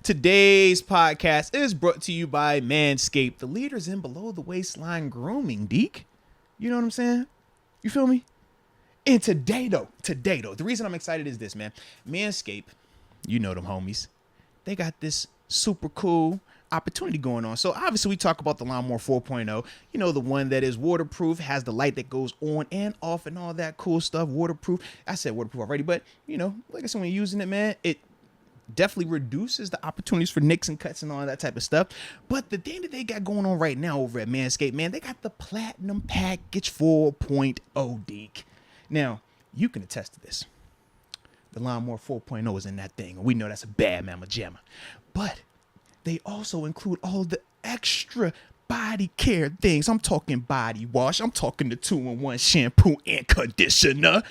Today's podcast is brought to you by Manscaped, the leaders in below the waistline grooming, Deke. You know what I'm saying? You feel me? And today though, the reason I'm excited is this, man. Manscaped, you know them homies. They got this super cool opportunity going on. So obviously we talk about the Lawnmower 4.0, you know, the one that is waterproof, has the light that goes on and off and all that cool stuff. Waterproof. I said waterproof already, but you know, like I said, when you're using it, man, it definitely reduces the opportunities for nicks and cuts and all that type of stuff. But the thing that they got going on right now over at Manscaped, man, they got the Platinum Package 4.0, Deke. Now, you can attest to this. The Lawnmower 4.0 is in that thing. We know that's a bad mamma jamma. But they also include all the extra body care things. I'm talking body wash. I'm talking the 2-in-1 shampoo and conditioner.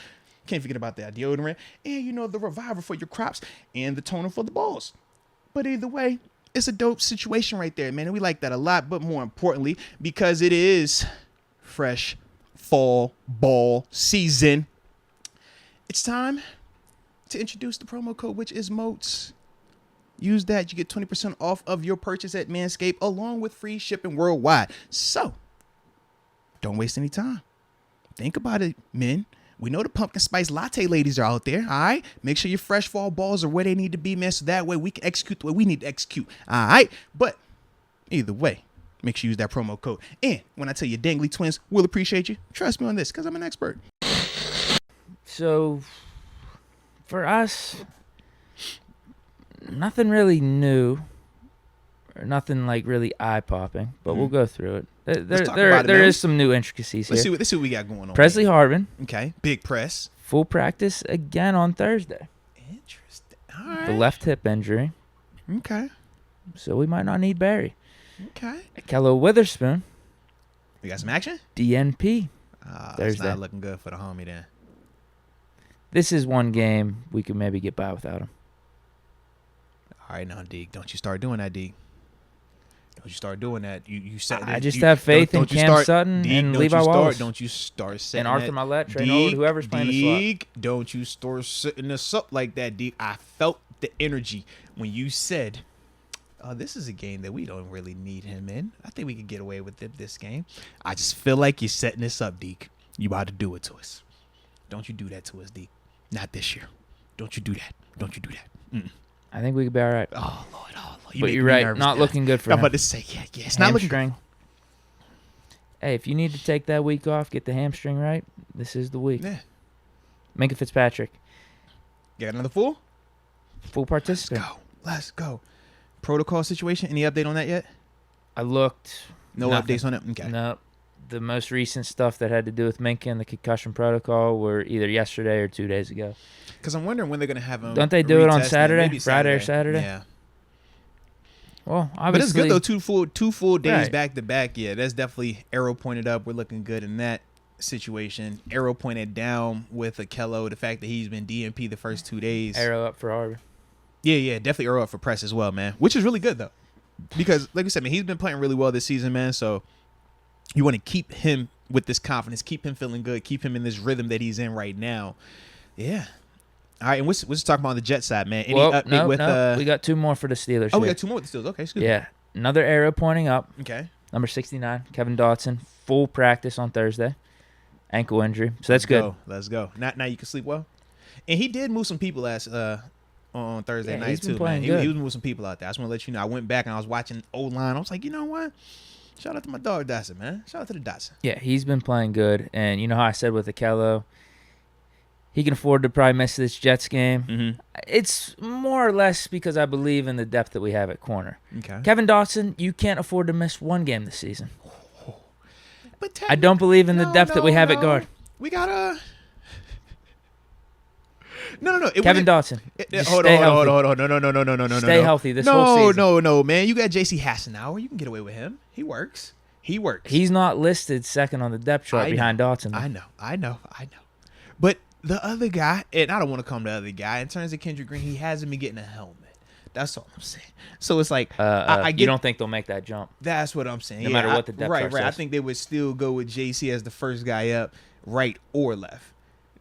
Can't forget about that deodorant. And, you know, the reviver for your crops and the toner for the balls. But either way, it's a dope situation right there, man. And we like that a lot. But more importantly, because it is fresh fall ball season, it's time to introduce the promo code, which is MOATS. Use that. You get 20% off of your purchase at Manscaped, along with free shipping worldwide. So, don't waste any time. Think about it, men. We know the pumpkin spice latte ladies are out there, all right? Make sure your fresh fall balls are where they need to be, man, so that way we can execute the way we need to execute, all right? But either way, make sure you use that promo code. And when I tell you Dangly Twins will appreciate you, trust me on this, because I'm an expert. So, for us, nothing really new, or nothing like really eye-popping, but we'll go through it. There is some new intricacies Let's here. see what we got going on. Presley Harvin. Okay, big press. Full practice again on Thursday. Interesting. All right. The left hip injury. Okay. So we might not need Barry. Okay. Kello Witherspoon. We got some action? DNP. It's Thursday. not looking good for the homie then. This is one game we could maybe get by without him. All right, now, Deke, don't you start doing that, Deke. Don't you start doing that. You said I just have faith in Cam Sutton Deke, and Levi Wallace. Don't you start setting And Arthur that. Millette, Trey Norwood, whoever's playing the slot. Deke, don't you start setting us up like that, Deke. I felt the energy when you said, this is a game that we don't really need him in. I think we could get away with it this game. I just feel like you're setting this up, Deke. You about to do it to us. Don't you do that to us, Deke. Not this year. Don't you do that. Don't you do that. Mm. I think we could be all right. Oh, Lord. But you're right. Not looking good for him. I'm about to say, yeah. It's not looking good. Hey, if you need to take that week off, get the hamstring right, this is the week. Yeah. Minka Fitzpatrick. Got another full? Full participant. Let's go. Protocol situation, any update on that yet? I looked. No nothing. updates on it? Okay. No. The most recent stuff that had to do with Minka and the concussion protocol were either yesterday or 2 days ago. Because I'm wondering when they're going to have him. Don't they do it on retested. Saturday? Maybe Friday or Saturday? Yeah. Well, obviously. But it's good, though. Two full days Right. back to back. Yeah, that's definitely arrow pointed up. We're looking good in that situation. Arrow pointed down with Akello. The fact that he's been DNP the first 2 days. Arrow up for Harvey. Yeah. Definitely arrow up for Press as well, man. Which is really good, though. Because, like I said, man, he's been playing really well this season, man. So you want to keep him with this confidence, keep him feeling good, keep him in this rhythm that he's in right now. Yeah. All right, and we're just talking about on the Jet side, man. Any update with we got two more for the Steelers. Oh, we got two more with the Steelers. Okay, excuse me. Yeah. Another arrow pointing up. Okay. Number 69, Kevin Dotson, full practice on Thursday. Ankle injury. So that's good. Let's go. Now you can sleep well. And he did move some people on Thursday night, he's been too, playing man. good. He was moving some people out there. I just want to let you know. I went back and I was watching O-line. I was like, you know what? Shout out to my dog, Dotson, man. Shout out to the Dotson. Yeah, he's been playing good. And you know how I said with Akello, he can afford to probably miss this Jets game. Mm-hmm. It's more or less because I believe in the depth that we have at corner. Okay. Kevin Dotson, you can't afford to miss one game this season. But I don't believe in the depth that we have at guard. We got a... No. Kevin Dotson. Hold on. No. Stay healthy this whole season. No, man. You got J.C. Hassenauer. You can get away with him. He works. He's not listed second on the depth chart behind Dotson. I know. But the other guy, and I don't want to call him the other guy, in terms of Kendrick Green, he hasn't been getting a helmet. That's all I'm saying. So it's like, I get, you don't think they'll make that jump? That's what I'm saying. No matter what the depth chart Right. says. I think they would still go with JC as the first guy up, right or left.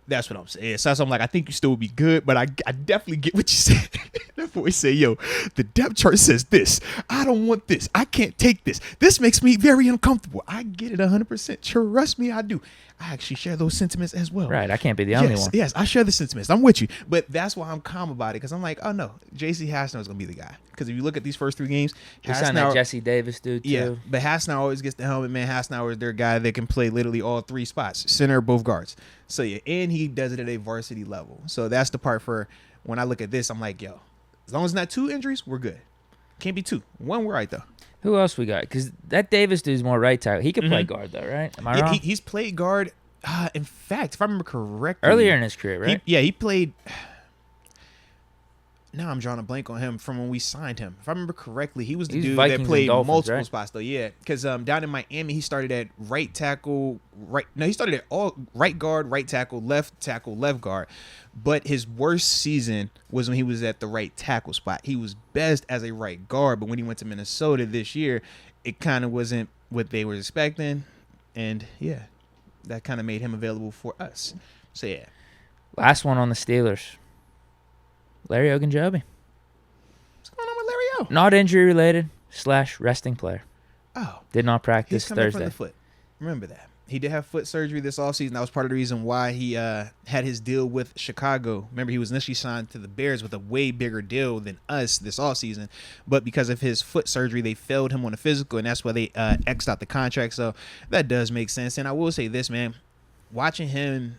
That's what I'm saying. So I'm like, I think you still would be good, but I definitely get what you said. That boy say, yo, the depth chart says this. I don't want this. I can't take this. This makes me very uncomfortable. I get it 100%. Trust me, I do. I actually share those sentiments as well. Right. I can't be the only one. Yes, I share the sentiments. I'm with you. But that's why I'm calm about it, because I'm like, oh, no, J.C. Hassenauer is going to be the guy. Because if you look at these first 3 games, They signed that Jesse Davis dude, too. Yeah, but Hassenauer always gets the helmet, man. Hassenauer is their guy that can play literally all 3 spots, center, both guards. So, yeah, and he does it at a varsity level. So that's the part for when I look at this, I'm like, yo, as long as it's not 2 injuries, we're good. Can't be 2. 1, we're right, though. Who else we got? Because that Davis dude's more right tackle. He could play guard, though, right? Am I wrong? He's played guard. In fact, if I remember correctly. Earlier in his career, right? He played. Now I'm drawing a blank on him from when we signed him. If I remember correctly, he was the dude Vikings that played Dolphins, multiple right? spots, though. Yeah, because down in Miami, he started at right tackle, he started at all right guard, right tackle, left guard. But his worst season was when he was at the right tackle spot. He was best as a right guard, but when he went to Minnesota this year, it kind of wasn't what they were expecting, and yeah, that kind of made him available for us. So yeah. Last one on the Steelers. Larry Ogunjobi. What's going on with Larry O? Not injury related / resting player. Oh. Did not practice He's coming Thursday. from the foot. Remember that. He did have foot surgery this offseason. That was part of the reason why he had his deal with Chicago. Remember, he was initially signed to the Bears with a way bigger deal than us this offseason. But because of his foot surgery, they failed him on the physical, and that's why they X'd out the contract. So that does make sense. And I will say this, man. Watching him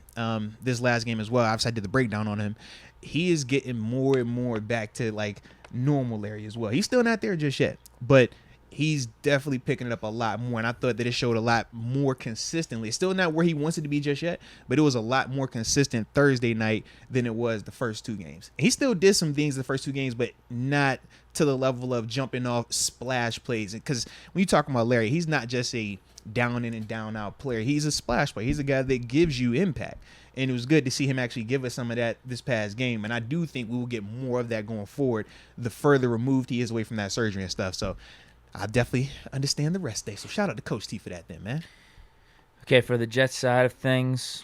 this last game as well, obviously I did the breakdown on him. He is getting more and more back to, like, normal Larry as well. He's still not there just yet, but he's definitely picking it up a lot more, and I thought that it showed a lot more consistently. It's still not where he wants it to be just yet, but it was a lot more consistent Thursday night than it was the first 2 games. He still did some things the first 2 games, but not to the level of jumping off splash plays. Because when you talk about Larry, he's not just a down in and down out player. He's a splash player. He's a guy that gives you impact. And it was good to see him actually give us some of that this past game. And I do think we will get more of that going forward the further removed he is away from that surgery and stuff. So I definitely understand the rest day. So shout out to Coach T for that then, man. Okay, for the Jets side of things,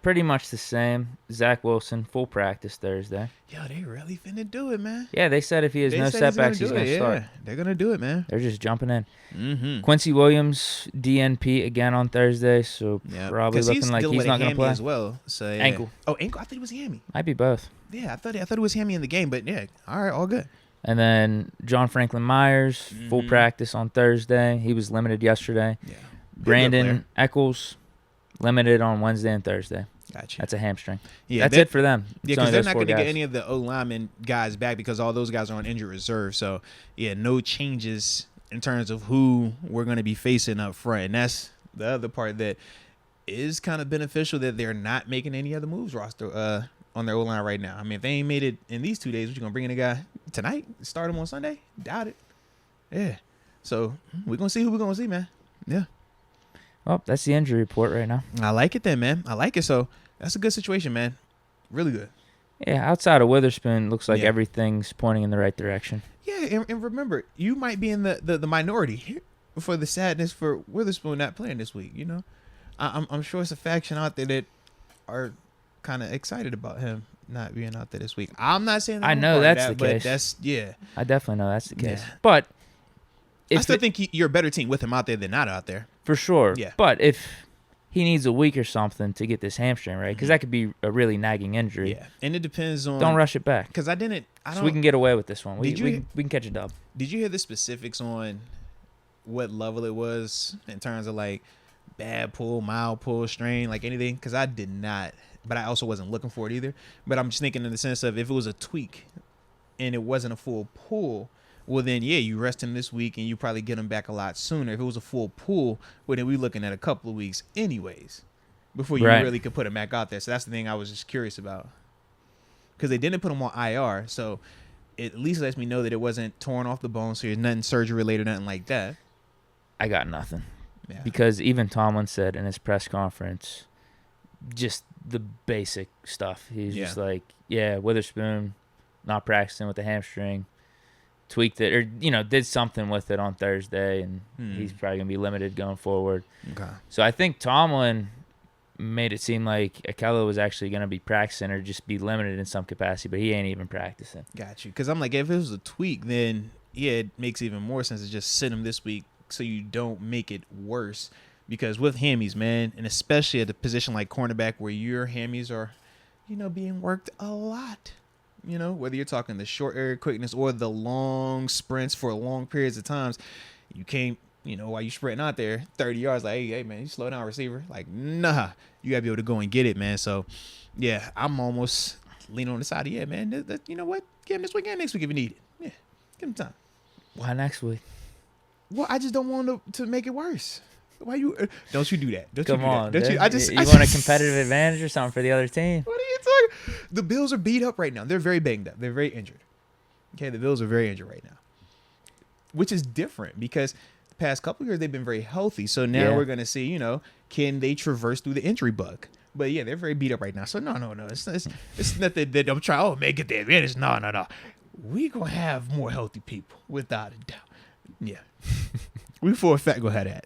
pretty much the same. Zach Wilson, full practice Thursday. Yo, they really finna do it, man. Yeah, they said if he has no setbacks, he's going to start. They're going to do it, man. They're just jumping in. Mm-hmm. Quincy Williams, DNP again on Thursday, so probably looking like he's not going to play. As well. So, yeah. Ankle. Oh, ankle? I thought it was hammy. Might be both. Yeah, I thought it was hammy in the game, but yeah, all right, all good. And then John Franklin Myers, full practice on Thursday. He was limited yesterday. Yeah. Brandon Eccles, limited on Wednesday and Thursday. Gotcha. That's a hamstring. Yeah, that's it for them. Yeah, because they're not going to get any of the O-lineman guys back because all those guys are on injured reserve. So, yeah, no changes in terms of who we're going to be facing up front. And that's the other part that is kind of beneficial, that they're not making any other moves roster on their O-line right now. I mean, if they ain't made it in these 2 days, what you going to bring in a guy tonight? Start him on Sunday? Doubt it. Yeah. So, we're going to see who we're going to see, man. Yeah. Well, that's the injury report right now. I like it then, man. I like it. So, that's a good situation, man. Really good. Yeah, outside of Witherspoon, looks like everything's pointing in the right direction. Yeah, and remember, you might be in the minority for the sadness for Witherspoon not playing this week, you know? I'm sure it's a faction out there that are kind of excited about him not being out there this week. I'm not saying that I know that's the case. But I definitely know that's the case. Yeah. But I still think you're a better team with him out there than not out there. For sure. Yeah. But if he needs a week or something to get this hamstring right, because that could be a really nagging injury. Yeah, and it depends on. Don't rush it back. Because so we can get away with this one. We can catch a dub. Did you hear the specifics on what level it was in terms of like bad pull, mild pull, strain, like anything? Because I did not, but I also wasn't looking for it either. But I'm just thinking in the sense of if it was a tweak and it wasn't a full pull, well, then, yeah, you rest him this week and you probably get him back a lot sooner. If it was a full pull, well, then we're looking at a couple of weeks anyways before you really could put him back out there. So that's the thing I was just curious about. Because they didn't put him on IR, so it at least lets me know that it wasn't torn off the bone, so there's nothing surgery-related, nothing like that. I got nothing. Yeah. Because even Tomlin said in his press conference, just the basic stuff. He's just like, Witherspoon not practicing with the hamstring. Tweaked it or did something with it on Thursday, and he's probably gonna be limited going forward. Okay. So I think Tomlin made it seem like Akello was actually going to be practicing or just be limited in some capacity, but he ain't even practicing. Got you. Because I'm like, if it was a tweak, then yeah, it makes even more sense to just sit him this week so you don't make it worse. Because with hammies, man, and especially at a position like cornerback where your hammies are, being worked a lot. Whether you're talking the short area quickness or the long sprints for long periods of times, you can't, while you sprinting out there 30 yards, like, hey, man, you slow down, receiver. Like, nah, you got to be able to go and get it, man. So, yeah, I'm almost leaning on the side of, yeah, man, you know what? Get him this weekend, next week if you need it. Yeah, give him time. Why next week? Well, I just don't want to make it worse. Why you? Don't you do that? Come on. Don't you? You want a competitive advantage or something for the other team? What are you talking? The Bills are beat up right now. They're very banged up. They're very injured. Okay, the Bills are very injured right now, which is different because the past couple of years they've been very healthy. So now we're gonna see, can they traverse through the injury bug? But yeah, they're very beat up right now. So no. It's nothing that I'm trying. Oh man, get the advantage. No. We gonna have more healthy people without a doubt. Yeah, we for a fact gonna have that.